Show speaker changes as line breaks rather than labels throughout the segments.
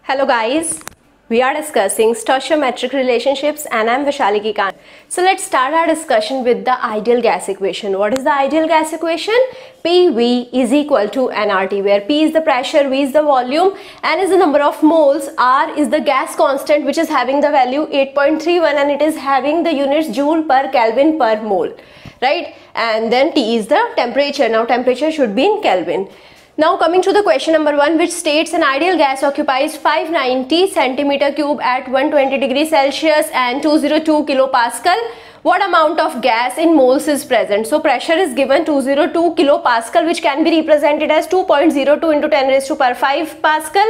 Hello guys, we are discussing stoichiometric relationships and I am Vaishali Kikand. So let's start our discussion with the ideal gas equation. What is the ideal gas equation? PV is equal to nRT, where P is the pressure, V is the volume, N is the number of moles, R is the gas constant which is having the value 8.31 and it is having the units joule per Kelvin per mole, right? And then T is the temperature. Now temperature should be in Kelvin. Now coming to the question number 1, which states an ideal gas occupies 590 centimeter cube at 120 degrees Celsius and 202 kilopascal. What amount of gas in moles is present? So pressure is given 202 kilopascal, which can be represented as 2.02 into 10 raised to power 5 pascal.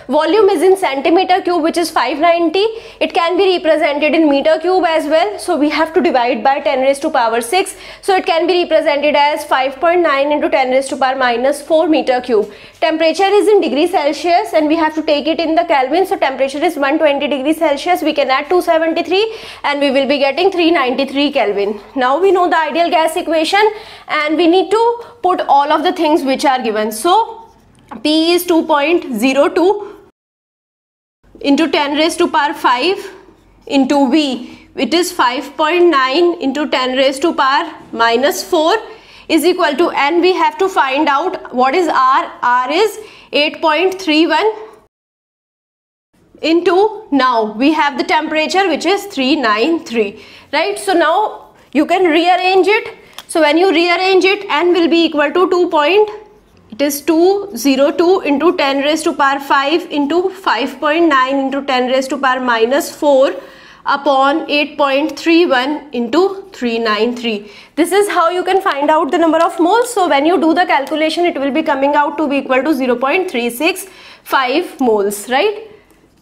Volume is in centimeter cube, which is 590. It can be represented in meter cube as well. So we have to divide by 10 raised to power 6. So it can be represented as 5.9 into 10 raised to power minus 4 meter cube. Temperature is in degrees Celsius and we have to take it in the Kelvin. So temperature is 120 degrees Celsius. We can add 273 and we will be getting 393 Kelvin. Now we know the ideal gas equation and we need to put all of the things which are given. So P is 2.02 into 10 raised to power 5 into V, it is 5.9 into 10 raised to power minus 4 is equal to N. We have to find out what is R. R is 8.31 into, now we have the temperature which is 393, right? So now you can rearrange it. So when you rearrange it, N will be equal to it is 202 into 10 raised to power 5 into 5.9 into 10 raised to power minus 4 upon 8.31 into 393. This is how you can find out the number of moles. So when you do the calculation, it will be coming out to be equal to 0.365 moles, right?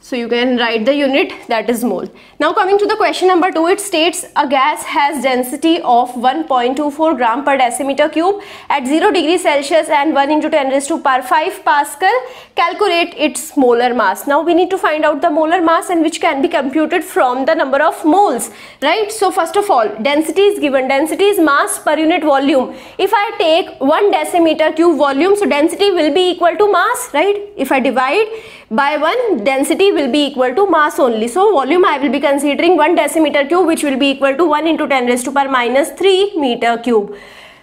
So you can write the unit, that is mole. Now coming to the question number 2, it states a gas has density of 1.24 gram per decimeter cube at 0 degrees Celsius and 1 into 10 raised to power 5 pascal. Calculate its molar mass. Now we need to find out the molar mass, and which can be computed from the number of moles, right? So first of all, density is given. Density is mass per unit volume. If I take 1 decimeter cube volume, so density will be equal to mass, right? If I divide by 1, density will be equal to mass only. So volume I will be considering 1 decimeter cube, which will be equal to 1 into 10 raised to power minus 3 meter cube.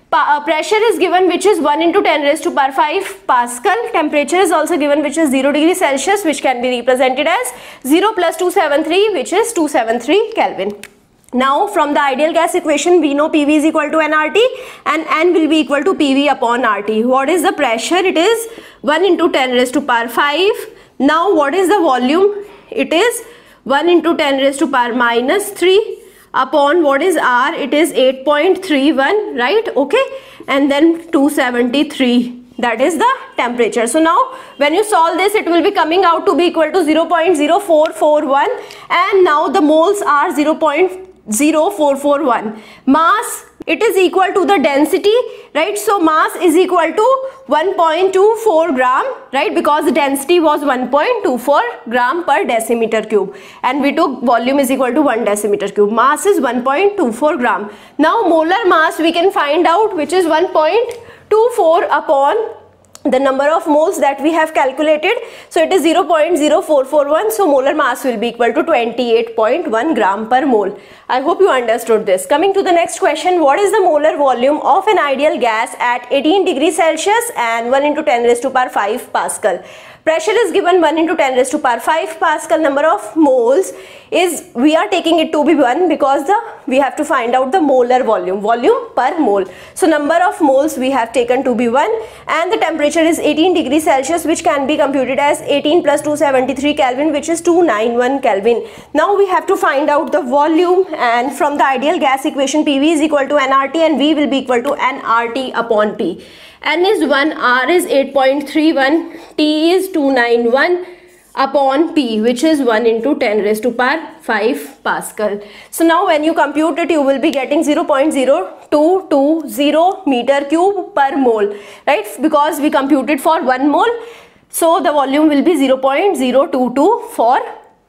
Pressure is given, which is 1 into 10 raised to power 5 pascal. Temperature is also given, which is 0 degrees Celsius, which can be represented as 0 plus 273, which is 273 Kelvin. Now from the ideal gas equation, we know PV is equal to nRT and N will be equal to PV upon RT. What is the pressure? It is 1 into 10 raised to power 5. Now what is the volume? It is 1 into 10 raised to power minus 3 upon what is R? It is 8.31, right? Okay, and then 273. That is the temperature. So now when you solve this, it will be coming out to be equal to 0.0441 and now the moles are 0.0441. Mass, it is equal to the density, right? So mass is equal to 1.24 gram, right? Because the density was 1.24 gram per decimeter cube and we took volume is equal to 1 decimeter cube. Mass is 1.24 gram. Now molar mass we can find out, which is 1.24 upon the number of moles that we have calculated. So it is 0.0441. So molar mass will be equal to 28.1 gram per mole. I hope you understood this. Coming to the next question, what is the molar volume of an ideal gas at 18 degrees Celsius and 1 into 10 raised to power 5 pascal? Pressure is given 1 into 10 raised to power 5 pascal. Number of moles is, we are taking it to be 1 because we have to find out the molar volume per mole. So number of moles we have taken to be 1 and the temperature is 18 degrees Celsius, which can be computed as 18 plus 273 Kelvin, which is 291 Kelvin. Now we have to find out the volume, and from the ideal gas equation, PV is equal to nRT and V will be equal to nRT upon P. N is 1, R is 8.31, T is 291 upon P, which is 1 into 10 raised to power 5 pascal. So now when you compute it, you will be getting 0.0220 meter cube per mole, right? Because we computed for 1 mole. So the volume will be 0.022 for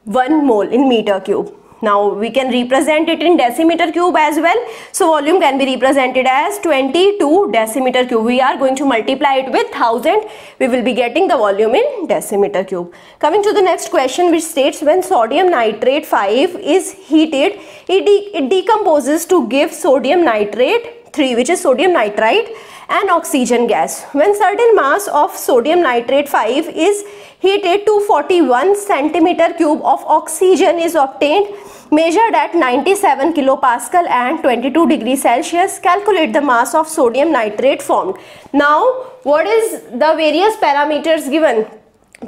1 mole in meter cube. Now we can represent it in decimeter cube as well. So volume can be represented as 22 decimeter cube. We are going to multiply it with 1000. We will be getting the volume in decimeter cube. Coming to the next question, which states when sodium nitrate 5 is heated, it decomposes to give sodium nitrate 3, which is sodium nitrite, and oxygen gas. When certain mass of sodium nitrate 5 is heated to 41 centimeter cube of oxygen is obtained, measured at 97 kilopascal and 22 degrees Celsius. Calculate the mass of sodium nitrate formed. Now, what is the various parameters given?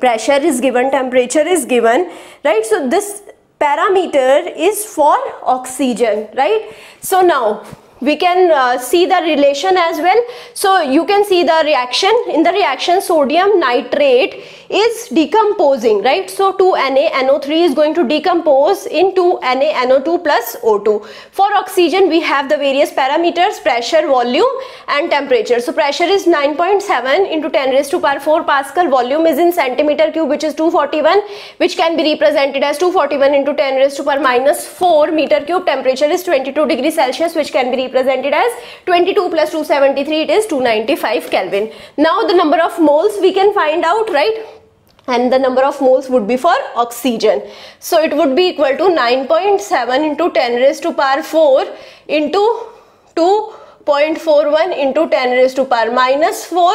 Pressure is given, temperature is given, right? So this parameter is for oxygen, right? So now we can see the relation as well. So you can see the reaction. In the reaction, sodium nitrate is decomposing, right? So 2NaNO3 is going to decompose into NaNO2 plus O2. For oxygen, we have the various parameters: pressure, volume and temperature. So pressure is 9.7 into 10 raised to power 4 Pascal. Volume is in centimeter cube, which is 241, which can be represented as 241 into 10 raised to power minus 4 meter cube. Temperature is 22 degrees Celsius, which can be represented as 22 plus 273, it is 295 Kelvin. Now the number of moles we can find out, right? And the number of moles would be for oxygen. So it would be equal to 9.7 into 10 raised to power 4 into 2.41 into 10 raised to power minus 4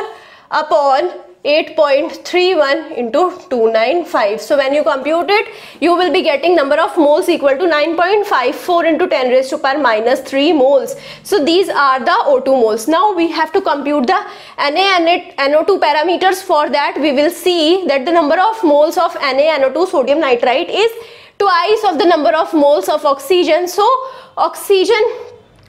upon 8.31 into 295. So when you compute it, you will be getting number of moles equal to 9.54 into 10 raised to power minus 3 moles. So these are the O2 moles. Now we have to compute the NaNO2 parameters. For that, we will see that the number of moles of NaNO2 sodium nitrite is twice of the number of moles of oxygen. So oxygen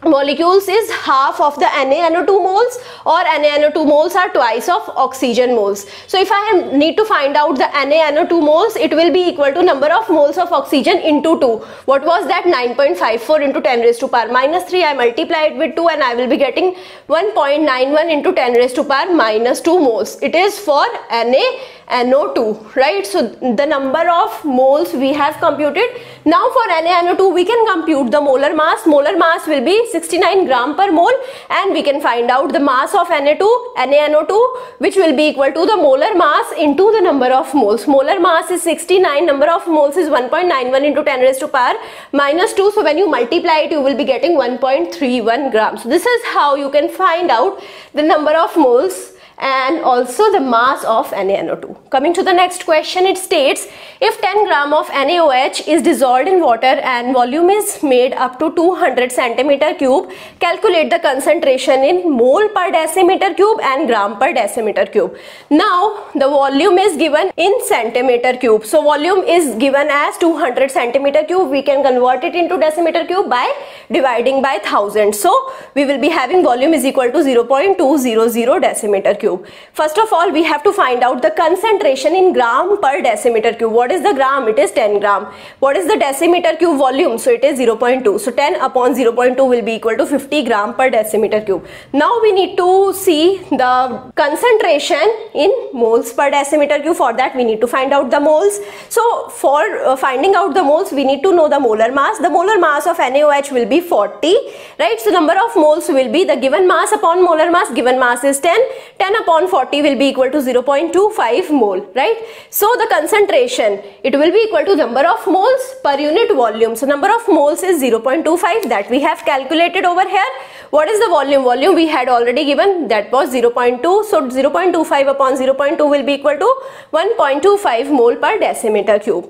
molecules is half of the NaNO2 moles, or NaNO2 moles are twice of oxygen moles. So if I need to find out the NaNO2 moles, it will be equal to number of moles of oxygen into 2. What was that? 9.54 into 10 raised to power minus 3. I multiply it with 2 and I will be getting 1.91 into 10 raised to power minus 2 moles. It is for NaNO2, right? So the number of moles we have computed. Now for NaNO2 we can compute the molar mass. Molar mass will be 69 gram per mole, and we can find out the mass of NaNO2, which will be equal to the molar mass into the number of moles. Molar mass is 69, number of moles is 1.91 into 10 raised to power minus 2. So when you multiply it, you will be getting 1.31 grams. So this is how you can find out the number of moles and also the mass of NaNO2. Coming to the next question, it states if 10 gram of NaOH is dissolved in water and volume is made up to 200 centimeter cube, calculate the concentration in mole per decimeter cube and gram per decimeter cube. Now the volume is given in centimeter cube. So volume is given as 200 centimeter cube. We can convert it into decimeter cube by dividing by 1000. So we will be having volume is equal to 0.200 decimeter cube. First of all, we have to find out the concentration in gram per decimeter cube. What is the gram? It is 10 gram. What is the decimeter cube volume? So it is 0.2. So 10 upon 0.2 will be equal to 50 gram per decimeter cube. Now we need to see the concentration in moles per decimeter cube. For that, we need to find out the moles. So for finding out the moles, we need to know the molar mass. The molar mass of NaOH will be 40, right? So number of moles will be the given mass upon molar mass. Given mass is 10. 10 upon 40 will be equal to 0.25 mole, right? So the concentration, it will be equal to number of moles per unit volume. So number of moles is 0.25, that we have calculated over here. What is the volume? Volume we had already given, that was 0.2. So 0.25 upon 0.2 will be equal to 1.25 mole per decimeter cube.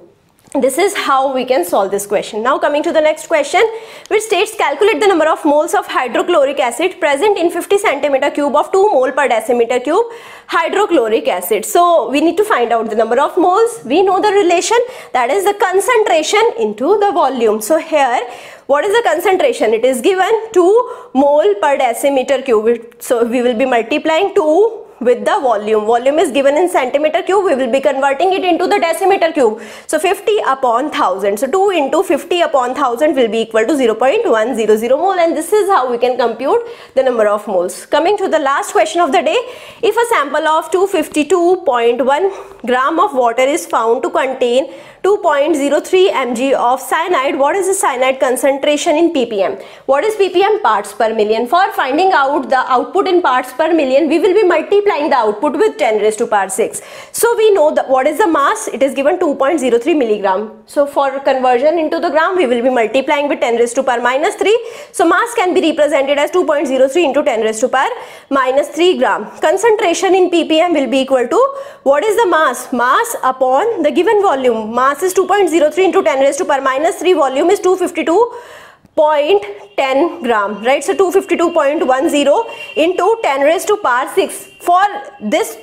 This is how we can solve this question. Now coming to the next question, which states calculate the number of moles of hydrochloric acid present in 50 centimeter cube of 2 mole per decimeter cube hydrochloric acid. So we need to find out the number of moles. We know the relation, that is the concentration into the volume. So here, what is the concentration? It is given 2 mole per decimeter cube. So we will be multiplying 2 with the volume. Volume is given in centimeter cube. We will be converting it into the decimeter cube. So 50 upon 1000. So 2 into 50 upon 1000 will be equal to 0.100 mole, and this is how we can compute the number of moles. Coming to the last question of the day, if a sample of 252.1 gram of water is found to contain 2.03 mg of cyanide. What is the cyanide concentration in ppm? What is ppm? Parts per million. For finding out the output in parts per million, we will be multiplying the output with 10 raised to power 6. So we know that what is the mass? It is given 2.03 milligram. So for conversion into the gram, we will be multiplying with 10 raised to power minus 3. So mass can be represented as 2.03 into 10 raised to power minus 3 gram. Concentration in ppm will be equal to, what is the mass? Mass upon the given volume. Mass is 2.03 into 10 raised to power minus 3. Volume is 252.10 gram, right? So 252.10 into 10 raised to power 6. For this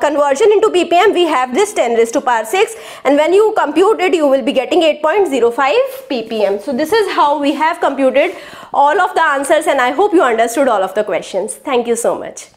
conversion into ppm, we have this 10 raised to power 6, and when you compute it, you will be getting 8.05 ppm. So this is how we have computed all of the answers, and I hope you understood all of the questions. Thank you so much.